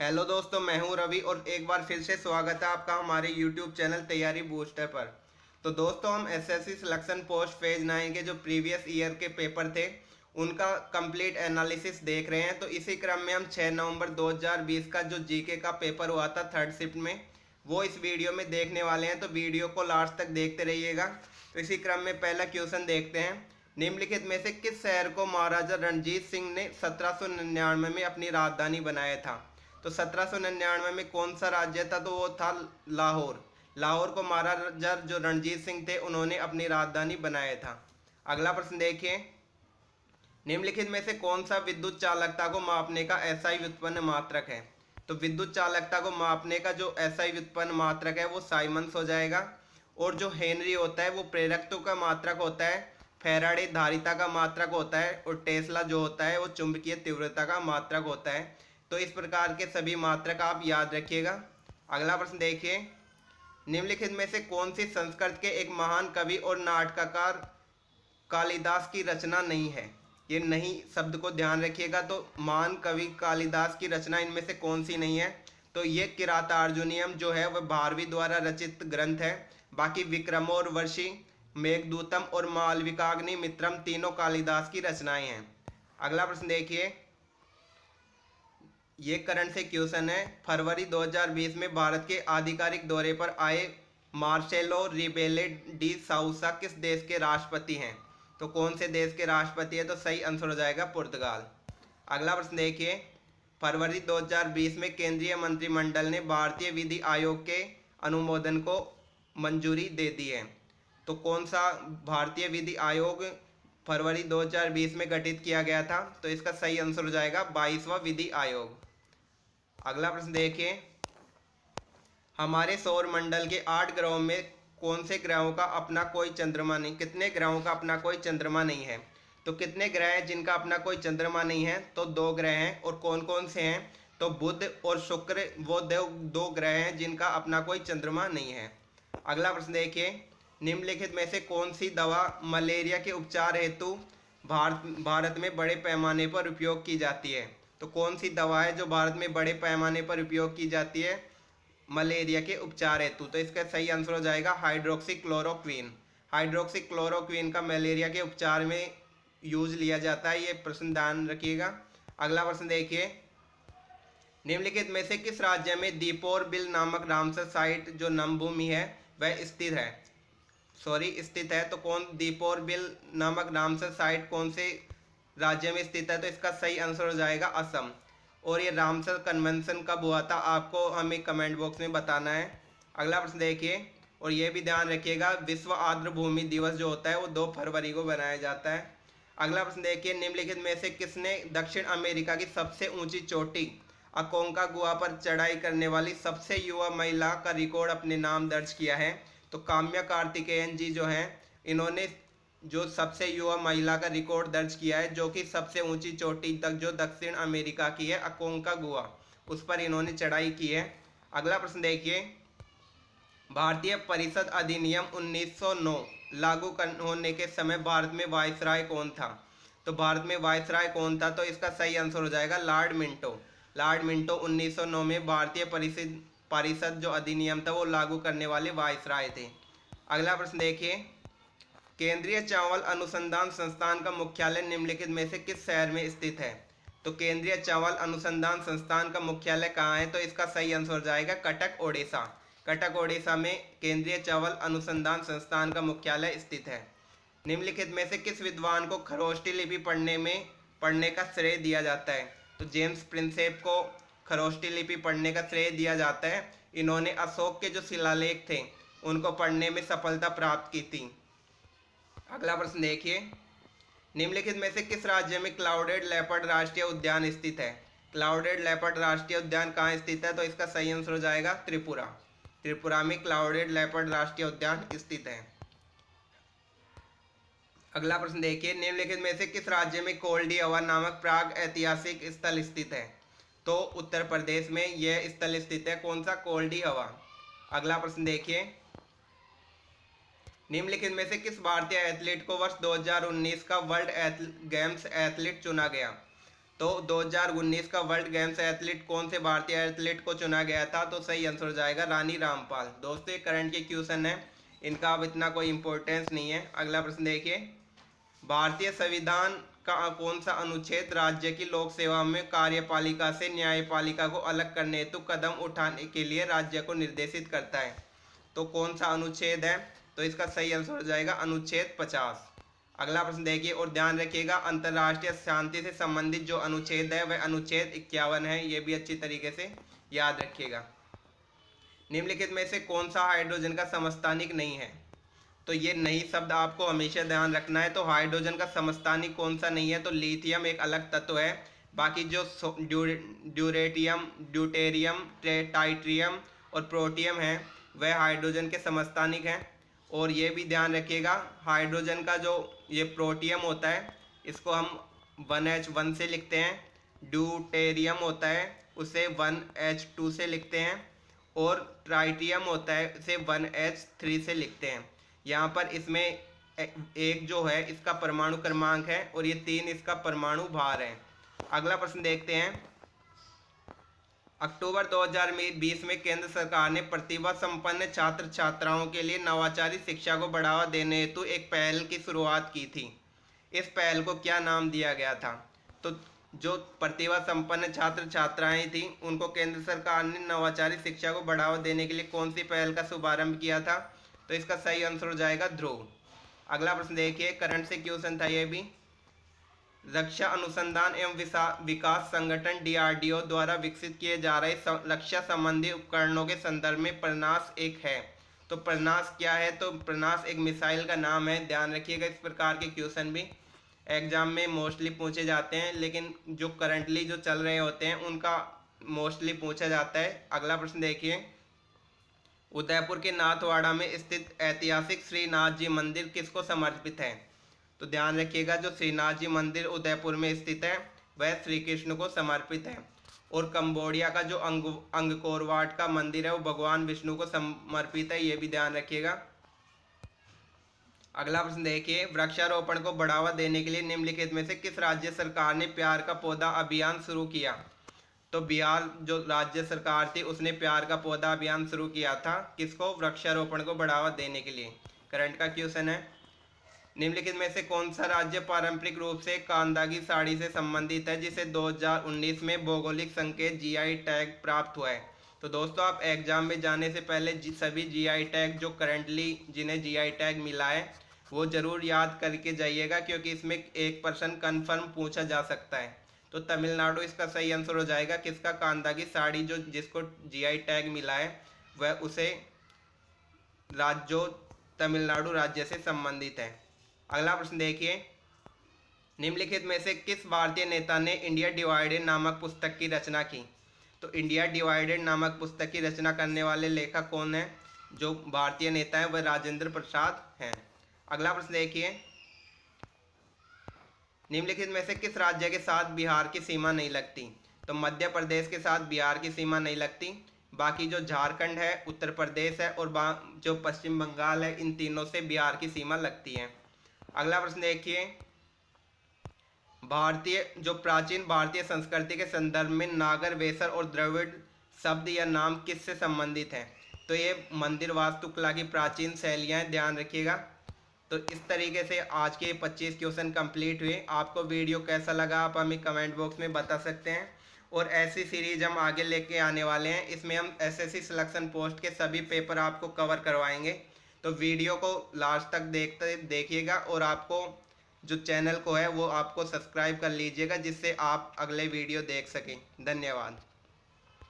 Hello दोस्तों, मैं हूं रवि और एक बार फिर से स्वागत है आपका हमारे यूट्यूब चैनल तैयारी बूस्टर पर। तो दोस्तों, हम एसएससी सिलेक्शन पोस्ट फेज 9 के जो प्रीवियस ईयर के पेपर थे उनका कंप्लीट एनालिसिस देख रहे हैं। तो इसी क्रम में हम 6 नवंबर 2020 का जो जीके का पेपर हुआ था थर्ड शिफ्ट में, वो इस वीडियो में देखने वाले हैं। तो वीडियो को लास्ट तक देखते रहिएगा। तो इसी क्रम में पहला क्वेश्चन देखते हैं। निम्नलिखित में से किस शहर को महाराजा रणजीत सिंह ने 1799 में अपनी राजधानी बनाया था? तो 1799 में कौन सा राज्य था? तो वो था लाहौर। लाहौर को महाराजा जो रणजीत सिंह थे उन्होंने अपनी राजधानी बनाया था। अगला प्रश्न देखिए। निम्नलिखित में से कौन सा विद्युत चालकता को मापने का एसआई व्युत्पन्न मात्रक है? तो विद्युत चालकता को मापने का जो एसआई व्युत्पन्न मात्रक है वो साइमंस हो जाएगा। और जो हेनरी होता है वो प्रेरकत्व का मात्रक होता है। फैराडे धारिता का मात्रक होता है और टेस्ला जो होता है वो चुंबकीय तीव्रता का मात्रक होता है। तो इस प्रकार के सभी मात्रक आप याद रखिएगा। अगला प्रश्न देखिए। निम्नलिखित में से कौन सी संस्कृत के एक महान कवि और नाटककार कालिदास की रचना नहीं है? ये नहीं शब्द को ध्यान रखिएगा। तो महान कवि कालिदास की रचना इनमें से कौन सी नहीं है? तो ये किरातार्जुनीयम जो है वह भारवी द्वारा रचित ग्रंथ है। बाकी विक्रमोर्वशी, मेघदूतम और मालविकाग्नि मित्रम तीनों कालिदास की रचनाएं हैं। अगला प्रश्न देखिए। ये करंट से क्वेश्चन है। फरवरी 2020 में भारत के आधिकारिक दौरे पर आए मार्सेलो रिबेले डी साउसा किस देश के राष्ट्रपति हैं? तो कौन से देश के राष्ट्रपति है? तो सही आंसर हो जाएगा पुर्तगाल। अगला प्रश्न देखिए। फरवरी 2020 में केंद्रीय मंत्रिमंडल ने भारतीय विधि आयोग के अनुमोदन को मंजूरी दे दी है। तो कौन सा भारतीय विधि आयोग फरवरी 2020 में गठित किया गया था? तो इसका सही आंसर हो जाएगा 22वां विधि आयोग। अगला प्रश्न देखिए। हमारे सौर मंडल के 8 ग्रहों में कौन से ग्रहों का अपना कोई चंद्रमा नहीं? कितने ग्रहों का अपना कोई चंद्रमा नहीं है? तो कितने ग्रह हैं जिनका अपना कोई चंद्रमा नहीं है? तो 2 ग्रह हैं। और कौन कौन से हैं? तो बुध और शुक्र, वो दो ग्रह हैं जिनका अपना कोई चंद्रमा नहीं है। अगला प्रश्न देखिए। निम्नलिखित में से कौन सी दवा मलेरिया के उपचार हेतु भारत में बड़े पैमाने पर उपयोग की जाती है? तो कौन सी दवा है जो भारत में बड़े पैमाने पर उपयोग की जाती है मलेरिया के उपचार हेतु? तो इसका सही आंसर हो जाएगा हाइड्रोक्सीक्लोरोक्वीन। हाइड्रोक्सीक्लोरोक्वीन का मलेरिया के उपचार में यूज लिया जाता है। ये प्रश्न ध्यान रखिएगा। अगला प्रश्न देखिए। निम्नलिखित में से किस राज्य में दीपोर बिल नामक रामसर साइट जो नमभूमि है वह स्थित है? तो कौन दीपोर बिल नामक रामसर साइट कौन से राज्य में स्थित है? तो इसका सही आंसर हो जाएगा असम। और ये रामसर कन्वेंशन कब हुआ था आपको हमें कमेंट बॉक्स में बताना है। अगला प्रश्न देखिए। और ये भी ध्यान रखिएगा, विश्व आर्द्र भूमि दिवस जो होता है वो 2 फरवरी को बनाया जाता है। अगला प्रश्न देखिए। निम्नलिखित में से किसने दक्षिण अमेरिका की सबसे ऊंची चोटी अकोंकागुआ पर चढ़ाई करने वाली सबसे युवा महिला का रिकॉर्ड अपने नाम दर्ज किया है? तो काम्या कार्तिकेयन जी जो हैं, इन्होंने जो सबसे युवा महिला का रिकॉर्ड दर्ज किया है, जो कि सबसे ऊंची चोटी तक जो दक्षिण अमेरिका की है अकोंकागुआ, उस पर इन्होंने चढ़ाई की है। अगला प्रश्न देखिए। भारतीय परिषद अधिनियम 1909 लागू होने के समय भारत में वायसराय कौन था? तो भारत में वायसराय कौन था? तो इसका सही आंसर हो जाएगा लॉर्ड मिंटो। लॉर्ड मिंटो 1909 में भारतीय परिषद जो अधिनियम था वो लागू करने वाले वायसराय थे। अगला प्रश्न देखिए। केंद्रीय चावल अनुसंधान संस्थान का मुख्यालय निम्नलिखित में से किस शहर में स्थित है? तो केंद्रीय चावल अनुसंधान संस्थान का मुख्यालय कहाँ है? तो इसका सही आंसर हो जाएगा कटक, ओडिशा। कटक, ओडिशा में केंद्रीय चावल अनुसंधान संस्थान का मुख्यालय स्थित है। निम्नलिखित में से किस विद्वान को खरोष्टी लिपि पढ़ने का श्रेय दिया जाता है? तो जेम्स प्रिंसेप को खरोष्टी लिपि पढ़ने का श्रेय दिया जाता है। इन्होंने अशोक के जो शिलालेख थे उनको पढ़ने में सफलता प्राप्त की थी। अगला प्रश्न देखिए। निम्नलिखित में से किस राज्य में क्लाउडेड लेपर्ड राष्ट्रीय उद्यान स्थित है? क्लाउडेड लेपर्ड राष्ट्रीय उद्यान कहाँ स्थित है? तो इसका सही आंसर हो जाएगा त्रिपुरा। त्रिपुरा में क्लाउडेड लेपर्ड राष्ट्रीय उद्यान स्थित है। अगला प्रश्न देखिए। निम्नलिखित में से किस राज्य में कोल्डी हवा नामक प्राग ऐतिहासिक स्थल स्थित है? तो उत्तर प्रदेश में यह स्थल स्थित है। कौन सा? कोल्डी हवा। अगला प्रश्न देखिए। निम्नलिखित में से किस भारतीय एथलीट को वर्ष 2019 का वर्ल्ड गेम्स एथलीट चुना गया? तो 2019 का वर्ल्ड गेम्स एथलीट कौन से भारतीय एथलीट को चुना गया था? तो सही आंसर हो जाएगा रानी रामपाल। दोस्तों ये करंट के क्वेश्चन है, इनका अब इतना कोई इंपॉर्टेंस नहीं है। अगला प्रश्न देखिए, भारतीय संविधान का कौन सा अनुच्छेद राज्य की लोक सेवा में कार्यपालिका से न्यायपालिका को अलग करने हेतु कदम उठाने के लिए राज्य को निर्देशित करता है? तो कौन सा अनुच्छेद है? तो इसका सही आंसर हो जाएगा अनुच्छेद 50। अगला प्रश्न देखिए और ध्यान रखिएगा, अंतर्राष्ट्रीय शांति से संबंधित जो अनुच्छेद है वह अनुच्छेद 51 है। ये भी अच्छी तरीके से याद रखिएगा। निम्नलिखित में से कौन सा हाइड्रोजन का समस्थानिक नहीं है? तो ये नहीं शब्द आपको हमेशा ध्यान रखना है। तो हाइड्रोजन का समस्थानिक कौन सा नहीं है? तो लिथियम एक अलग तत्व है। बाकी जो ड्यूरेटियम, ड्यूटेरियम, टाइट्रियम और प्रोटियम है वह हाइड्रोजन के समस्थानिक हैं। और ये भी ध्यान रखिएगा, हाइड्रोजन का जो ये प्रोटियम होता है इसको हम 1H1 से लिखते हैं, ड्यूटेरियम होता है उसे 1H2 से लिखते हैं, और ट्राइटियम होता है इसे 1H3 से लिखते हैं। यहाँ पर इसमें एक जो है इसका परमाणु क्रमांक है और ये 3 इसका परमाणु भार है। अगला प्रश्न देखते हैं, अक्टूबर 2020 में केंद्र सरकार ने प्रतिभा संपन्न छात्र छात्राओं के लिए नवाचारी शिक्षा को बढ़ावा देने हेतु एक पहल की शुरुआत की थी। इस पहल को क्या नाम दिया गया था? तो जो प्रतिभा संपन्न छात्र छात्राएं थी उनको केंद्र सरकार ने नवाचारी शिक्षा को बढ़ावा देने के लिए कौन सी पहल का शुभारंभ किया था? तो इसका सही आंसर हो जाएगा ध्रुव। अगला प्रश्न देखिए, करंट से क्वेश्चन था ये भी, रक्षा अनुसंधान एवं विकास संगठन DRDO द्वारा विकसित किए जा रहे रक्षा संबंधी उपकरणों के संदर्भ में प्रनास एक है। तो प्रनास क्या है? तो प्रनास एक मिसाइल का नाम है। ध्यान रखिएगा, इस प्रकार के क्वेश्चन भी एग्जाम में मोस्टली पूछे जाते हैं, लेकिन जो करंटली जो चल रहे होते हैं उनका मोस्टली पूछा जाता है। अगला प्रश्न देखिए, उदयपुर के नाथवाड़ा में स्थित ऐतिहासिक श्रीनाथ जी मंदिर किसको समर्पित है? तो ध्यान रखिएगा, जो श्रीनाथ जी मंदिर उदयपुर में स्थित है वह श्री कृष्ण को समर्पित है। और कंबोडिया का जो अंगकोर वाट का मंदिर है वो भगवान विष्णु को समर्पित है। ये भी ध्यान रखिएगा। अगला प्रश्न देखिए, वृक्षारोपण को बढ़ावा देने के लिए निम्नलिखित में से किस राज्य सरकार ने प्यार का पौधा अभियान शुरू किया? तो बिहार जो राज्य सरकार थी उसने प्यार का पौधा अभियान शुरू किया था। किसको? वृक्षारोपण को बढ़ावा देने के लिए। करंट का क्वेश्चन है, निम्नलिखित में से कौन सा राज्य पारंपरिक रूप से कांदागी साड़ी से संबंधित है जिसे 2019 में भौगोलिक संकेत GI टैग प्राप्त हुआ है? तो दोस्तों आप एग्जाम में जाने से पहले सभी GI टैग जो करंटली जिन्हें GI टैग मिला है वो जरूर याद करके जाइएगा, क्योंकि इसमें 1% कन्फर्म पूछा जा सकता है। तो तमिलनाडु इसका सही आंसर हो जाएगा। किसका? कांदागी साड़ी जो जिसको GI टैग मिला है वह उसे राज्यों तमिलनाडु राज्य से संबंधित है। अगला प्रश्न देखिए, निम्नलिखित में से किस भारतीय नेता ने इंडिया डिवाइडेड नामक पुस्तक की रचना की? तो इंडिया डिवाइडेड नामक पुस्तक की रचना करने वाले लेखक कौन है? जो भारतीय नेता है वह राजेंद्र प्रसाद हैं। अगला प्रश्न देखिए, निम्नलिखित में से किस राज्य के साथ बिहार की सीमा नहीं लगती? तो मध्य प्रदेश के साथ बिहार की सीमा नहीं लगती। बाकी जो झारखंड है, उत्तर प्रदेश है और जो पश्चिम बंगाल है, इन तीनों से बिहार की सीमा लगती है। अगला प्रश्न देखिए, जो प्राचीन भारतीय संस्कृति के संदर्भ में नागर, वेसर और द्रविड़ शब्द या नाम किससे संबंधित हैं? तो ये मंदिर वास्तुकला की प्राचीन शैलियाँ हैं। ध्यान रखिएगा। तो इस तरीके से आज के 25 क्वेश्चन कंप्लीट हुए। आपको वीडियो कैसा लगा आप हमें कमेंट बॉक्स में बता सकते हैं। और ऐसी सीरीज हम आगे लेके आने वाले हैं। इसमें हम SSC सिलेक्शन पोस्ट के सभी पेपर आपको कवर करवाएंगे। तो वीडियो को लास्ट तक देखिएगा और आपको जो चैनल को है वो आपको सब्सक्राइब कर लीजिएगा, जिससे आप अगले वीडियो देख सकें। धन्यवाद।